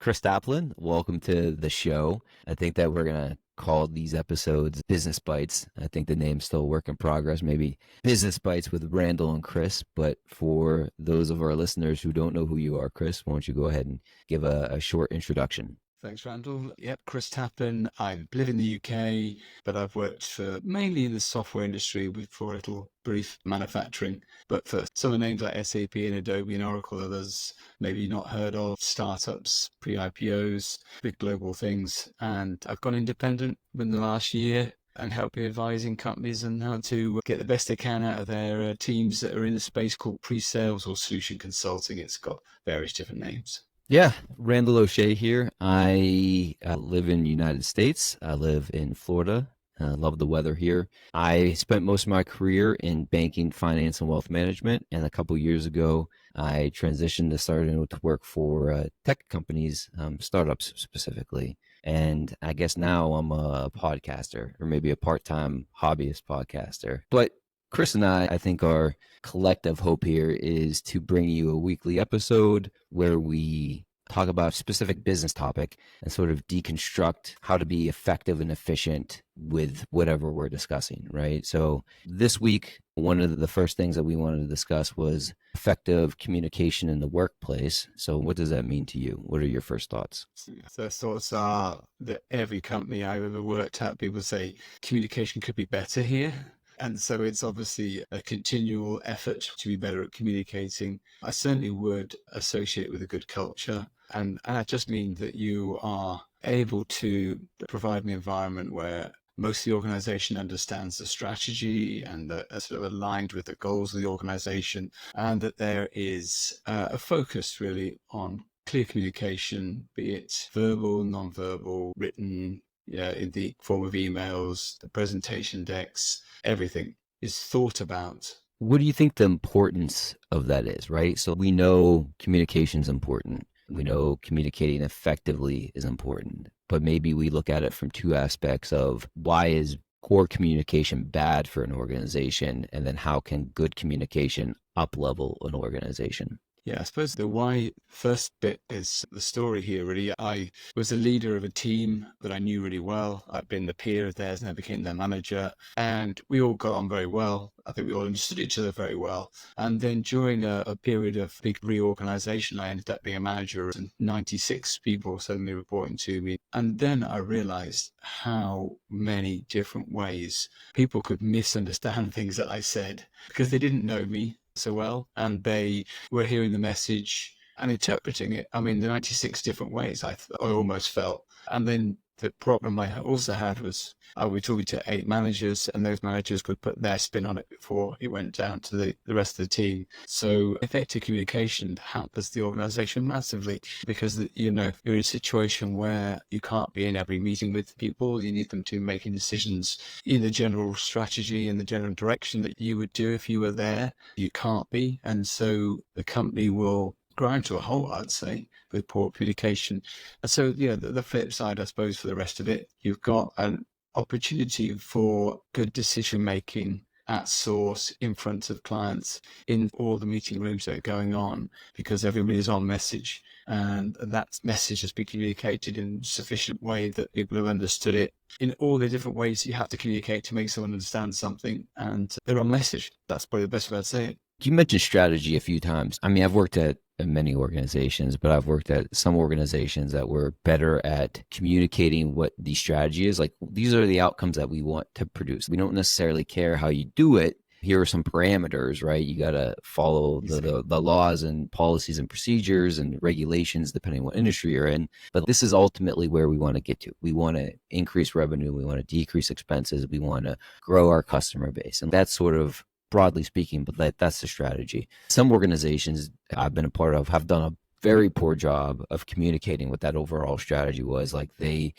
Chris Taplin, welcome to the show. I think that we're going to call these episodes Business Bites. I think the name's still a work in progress, maybe Business Bites with Randall and Chris. But for those of our listeners who don't know who you are, Chris, why don't you go ahead and give a short introduction? Thanks, Randall. Yep, Chris Taplin. I live in the UK, but I've worked for mainly in the software industry for a little brief manufacturing. But for some of the names like SAP and Adobe and Oracle, others maybe not heard of, startups, pre-IPOs, big global things. And I've gone independent in the last year and helping advising companies on how to get the best they can out of their teams that are in the space called pre-sales or solution consulting. It's got various different names. Yeah, Randall Osche here. I live in the United States. I live in Florida. Love the weather here. I spent most of my career in banking, finance, and wealth management. And a couple years ago, I transitioned to starting to work for tech companies, startups specifically. And I guess now I'm a podcaster, or maybe a part-time hobbyist podcaster. But Chris and I think our collective hope here is to bring you a weekly episode where we talk about a specific business topic and sort of deconstruct how to be effective and efficient with whatever we're discussing, right? So this week, one of the first things that we wanted to discuss was effective communication in the workplace. So what does that mean to you? What are your first thoughts? First thoughts are that every company I've ever worked at, people say communication could be better here. And so it's obviously a continual effort to be better at communicating. I certainly would associate it with a good culture. And I just mean that you are able to provide an environment where most of the organization understands the strategy and are sort of aligned with the goals of the organization, and that there is a focus really on clear communication, be it verbal, non-verbal, written, in the form of emails, the presentation decks, everything is thought about. What do you think the importance of that is, right? So we know communication is important. We know communicating effectively is important, but maybe we look at it from two aspects of why is poor communication bad for an organization, and then how can good communication up-level an organization? Yeah, I suppose the why first bit is the story here, really. I was a leader of a team that I knew really well. I'd been the peer of theirs and I became their manager. And we all got on very well. I think we all understood each other very well. And then during a period of big reorganization, I ended up being a manager and 96 people suddenly reporting to me. And then I realized how many different ways people could misunderstand things that I said because they didn't know me so well, and they were hearing the message and interpreting it. I mean, the 96 different ways I almost felt. And then the problem I also had was I was talking to 8 managers, and those managers could put their spin on it before it went down to the rest of the team. So effective communication hampers the organization massively because, you're in a situation where you can't be in every meeting with people. You need them to making decisions in the general strategy and the general direction that you would do if you were there. You can't be. And so the company will grind to a halt, I'd say, with poor communication. And so, the flip side, I suppose, for the rest of it, you've got an opportunity for good decision making at source in front of clients in all the meeting rooms that are going on, because everybody's on message, and that message has been communicated in sufficient way that people have understood it in all the different ways you have to communicate to make someone understand something, and they're on message. That's probably the best way I'd say it. You mentioned strategy a few times. I mean, I've worked at many organizations, but I've worked at some organizations that were better at communicating what the strategy is. Like, these are the outcomes that we want to produce. We don't necessarily care how you do it. Here are some parameters, right? You got to follow the laws and policies and procedures and regulations, depending on what industry you're in. But this is ultimately where we want to get to. We want to increase revenue. We want to decrease expenses. We want to grow our customer base. And that's sort of broadly speaking, but that's the strategy. Some organizations I've been a part of have done a very poor job of communicating what that overall strategy was. Like, they,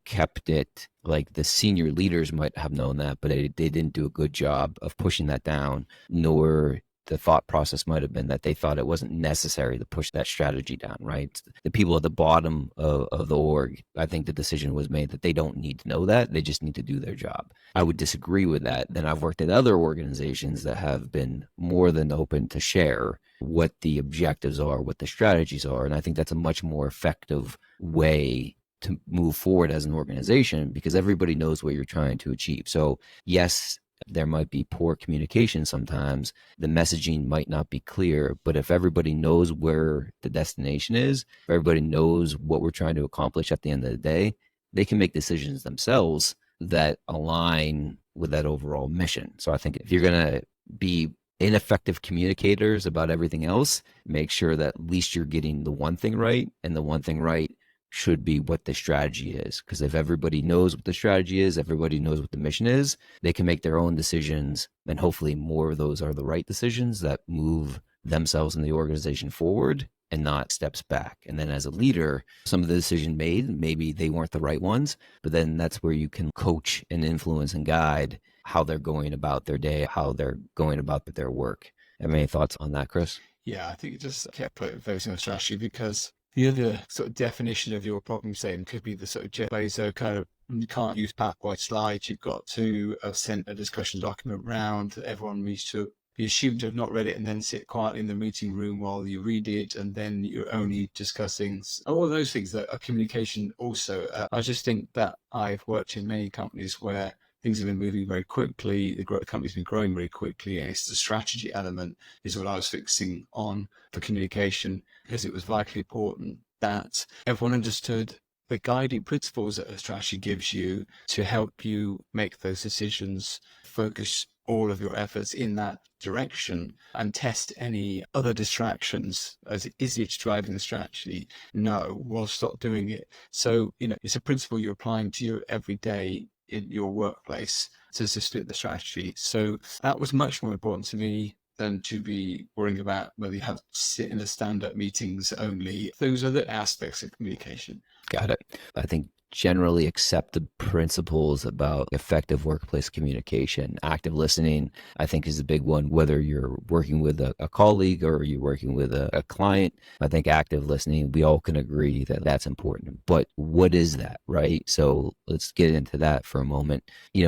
kept it, like the senior leaders might have known that, but they didn't do a good job of pushing that down, nor the thought process might have been that they thought it wasn't necessary to push that strategy down, right? The people at the bottom of the org, I think the decision was made that they don't need to know that. They just need to do their job. I would disagree with that. Then I've worked at other organizations that have been more than open to share what the objectives are, what the strategies are. And I think that's a much more effective way to move forward as an organization because everybody knows what you're trying to achieve. So yes, there might be poor communication sometimes. The messaging might not be clear, but if everybody knows where the destination is, if everybody knows what we're trying to accomplish at the end of the day, they can make decisions themselves that align with that overall mission. So I think if you're going to be ineffective communicators about everything else, make sure that at least you're getting the one thing right, and the one thing right should be what the strategy is. Because if everybody knows what the strategy is, everybody knows what the mission is, they can make their own decisions. And hopefully more of those are the right decisions that move themselves and the organization forward and not steps back. And then as a leader, some of the decisions made, maybe they weren't the right ones, but then that's where you can coach and influence and guide how they're going about their day, how they're going about their work. Have any thoughts on that, Chris? Yeah, I think it just kept focusing on strategy because the other sort of definition of your problem statement could be the sort of Jeff Bezos kind of, you can't use PowerPoint slides. You've got to send a discussion document round that everyone needs to be assumed to have not read it and then sit quietly in the meeting room while you read it. And then you're only discussing all those things that are communication also. I just think that I've worked in many companies where things have been moving very quickly. The company's been growing very quickly. And it's the strategy element is what I was fixing on for communication because it was vitally important that everyone understood the guiding principles that a strategy gives you to help you make those decisions, focus all of your efforts in that direction and test any other distractions. Is it driving the strategy? No, well, stop doing it. So, it's a principle you're applying to your everyday in your workplace to split the strategy. So that was much more important to me than to be worrying about whether you have to sit in the stand-up meetings only. Those are the aspects of communication. Got it. I think generally accepted principles about effective workplace communication. Active listening, I think, is a big one, whether you're working with a colleague or you're working with a client. I think active listening, we all can agree that that's important. But what is that, right? So let's get into that for a moment.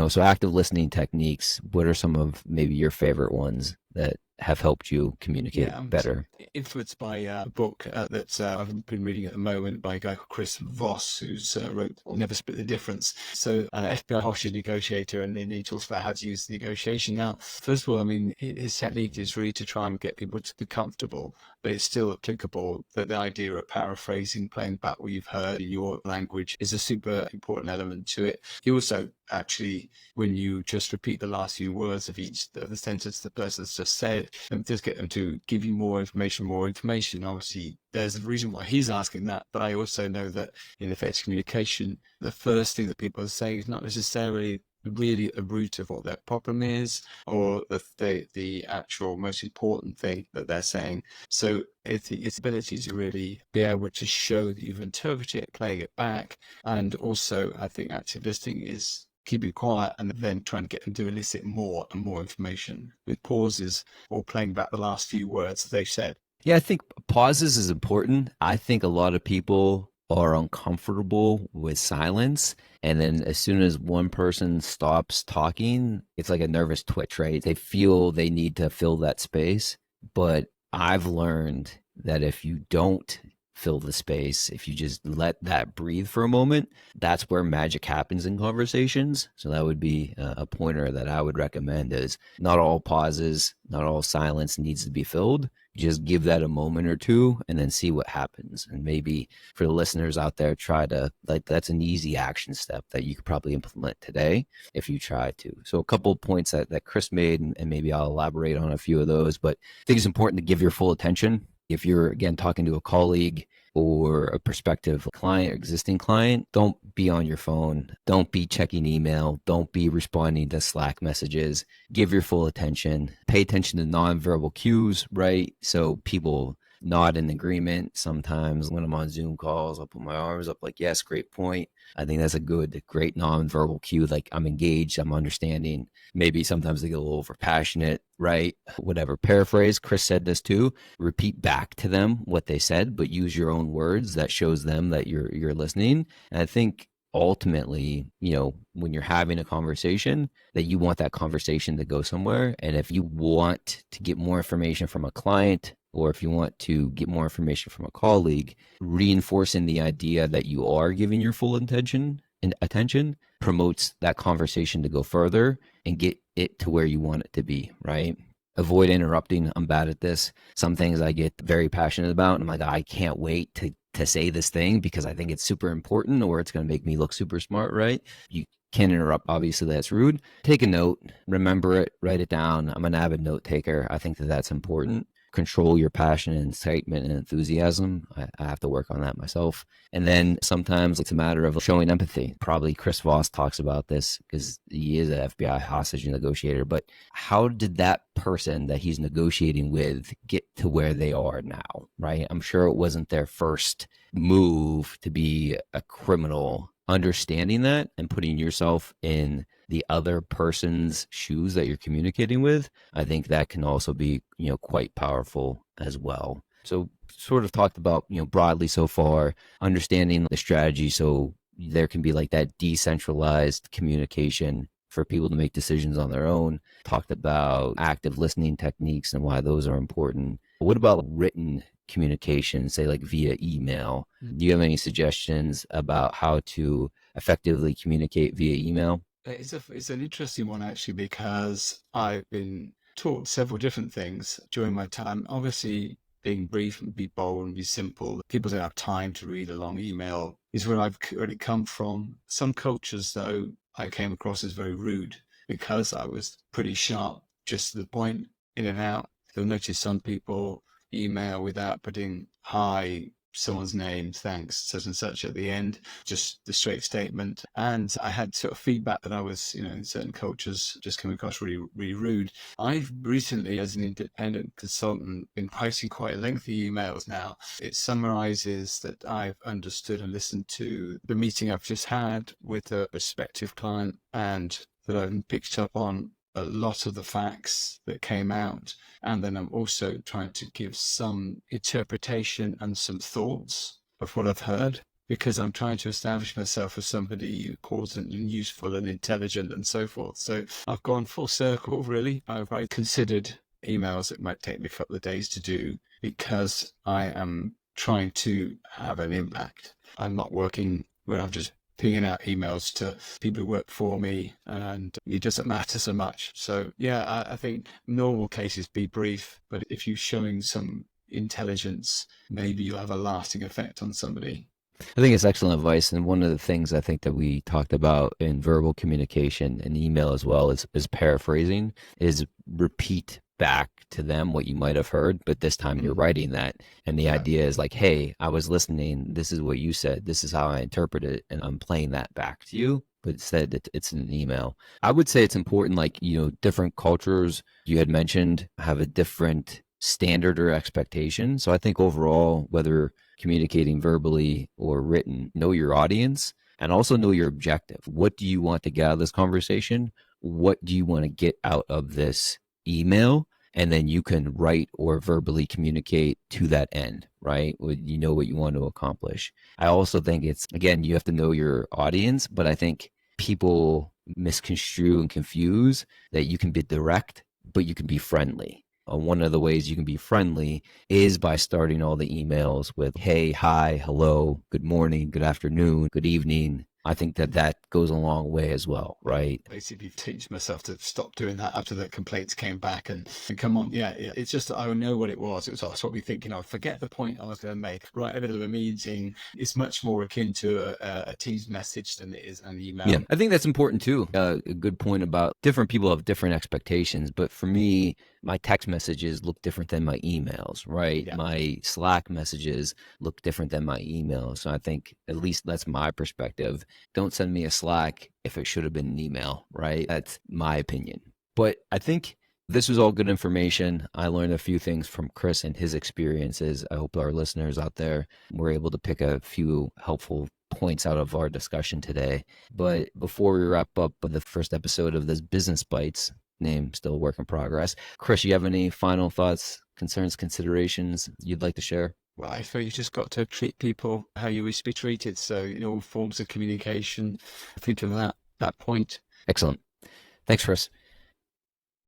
So active listening techniques, what are some of maybe your favorite ones that have helped you communicate better? Influenced by a book that I've been reading at the moment by a guy called Chris Voss, who's wrote Never Split the Difference. So FBI hostage negotiator, and then he talks about how to use negotiation. Now, first of all, his technique is really to try and get people to be comfortable, but it's still applicable. That the idea of paraphrasing, playing back what you've heard in your language is a super important element to it. He also actually, when you just repeat the last few words of each of the sentence the person's just said, just get them to give you more information. Obviously, there's a reason why he's asking that, but I also know that in effective communication, the first thing that people are saying is not necessarily really a root of what their problem is or the actual most important thing that they're saying. So it's ability to really be able to show that you've interpreted it, playing it back. And also, I think active listening is keeping quiet and then trying to get them to elicit more and more information with pauses or playing back the last few words they said. Yeah, I think pauses is important. I think a lot of people are uncomfortable with silence. And then as soon as one person stops talking, it's like a nervous twitch, right? They feel they need to fill that space. But I've learned that if you don't fill the space, if you just let that breathe for a moment, that's where magic happens in conversations. So that would be a pointer that I would recommend is not all pauses, not all silence needs to be filled. Just give that a moment or two and then see what happens. And maybe for the listeners out there, try to, that's an easy action step that you could probably implement today if you try to. So a couple of points that Chris made, and maybe I'll elaborate on a few of those, but I think it's important to give your full attention. If you're, again, talking to a colleague or a prospective client, existing client, don't be on your phone. Don't be checking email. Don't be responding to Slack messages. Give your full attention. Pay attention to nonverbal cues, right? So people nod in agreement. Sometimes when I'm on Zoom calls, I'll put my arms up like, yes, great point. I think that's a great nonverbal cue. Like I'm engaged, I'm understanding. Maybe sometimes they get a little over passionate, right? Whatever. Paraphrase. Chris said this too. Repeat back to them what they said, but use your own words. That shows them that you're listening. And I think ultimately, when you're having a conversation, that you want that conversation to go somewhere. And if you want to get more information from a client, or if you want to get more information from a colleague, reinforcing the idea that you are giving your full intention and attention promotes that conversation to go further and get it to where you want it to be, right? Avoid interrupting. I'm bad at this. Some things I get very passionate about. And I'm like, I can't wait to say this thing because I think it's super important or it's going to make me look super smart, right? You can't interrupt. Obviously, that's rude. Take a note, remember it, write it down. I'm an avid note taker. I think that that's important. Control your passion and excitement and enthusiasm. I have to work on that myself. And then sometimes it's a matter of showing empathy. Probably Chris Voss talks about this because he is an FBI hostage negotiator. But how did that person that he's negotiating with get to where they are now, right? I'm sure it wasn't their first move to be a criminal. Understanding that and putting yourself in the other person's shoes that you're communicating with, I think that can also be, quite powerful as well. So sort of talked about, broadly so far, understanding the strategy. So there can be like that decentralized communication for people to make decisions on their own. Talked about active listening techniques and why those are important. What about written communication, say like via email? Do you have any suggestions about how to effectively communicate via email? It's an interesting one actually, because I've been taught several different things during my time. Obviously, being brief and be bold and be simple. People don't have time to read a long email is where I've already come from. Some cultures, though, I came across as very rude because I was pretty sharp, just to the point, in and out. You'll notice some people email without putting hi, someone's name, thanks, such and such at the end, just the straight statement. And I had sort of feedback that I was, in certain cultures just coming across really, really rude. I've recently, as an independent consultant, been writing quite lengthy emails now. It summarizes that I've understood and listened to the meeting I've just had with a prospective client, and that I've picked up on a lot of the facts that came out. And then I'm also trying to give some interpretation and some thoughts of what I've heard, because I'm trying to establish myself as somebody important and useful and intelligent and so forth. So I've gone full circle, really. I've considered emails that might take me a couple of days to do because I am trying to have an impact. I'm not working where I'm just pinging out emails to people who work for me, and it doesn't matter so much. So yeah, I think normal cases be brief, but if you're showing some intelligence, maybe you'll have a lasting effect on somebody. I think it's excellent advice. And one of the things I think that we talked about in verbal communication and email as well is paraphrasing, is repeat back to them what you might have heard, but this time you're writing that. And the idea is like, hey, I was listening. This is what you said. This is how I interpret it. And I'm playing that back to you. But instead, it's in an email. I would say it's important, like, different cultures you had mentioned have a different standard or expectation. So I think overall, whether communicating verbally or written, know your audience and also know your objective. What do you want to get out of this conversation? What do you want to get out of this email? And then you can write or verbally communicate to that end, right? You know what you want to accomplish. I also think again, you have to know your audience, but I think people misconstrue and confuse that you can be direct, but you can be friendly. One of the ways you can be friendly is by starting all the emails with, hey, hi, hello, good morning, good afternoon, good evening. I think that goes a long way as well, right? Basically teach myself to stop doing that after the complaints came back and come on. Yeah. It's just that I know what it was. I was probably thinking, I forget the point I was going to make. Right, a bit of a meeting is much more akin to a Teams message than it is an email. Yeah, I think that's important too. A good point about different people have different expectations, but for me, my text messages look different than my emails, right? Yeah. My Slack messages look different than my emails. So I think at least that's my perspective. Don't send me a Slack if it should have been an email, right? That's my opinion. But I think This was all good information. I learned a few things from Chris and his experiences. I hope our listeners out there were able to pick a few helpful points out of our discussion today. But before we wrap up the first episode of this Business Bites, name still a work in progress, Chris, you have any final thoughts, concerns, considerations you'd like to share? Well, I feel you just got to treat people how you wish to be treated. So, all forms of communication, I think to that point. Excellent. Thanks, Chris.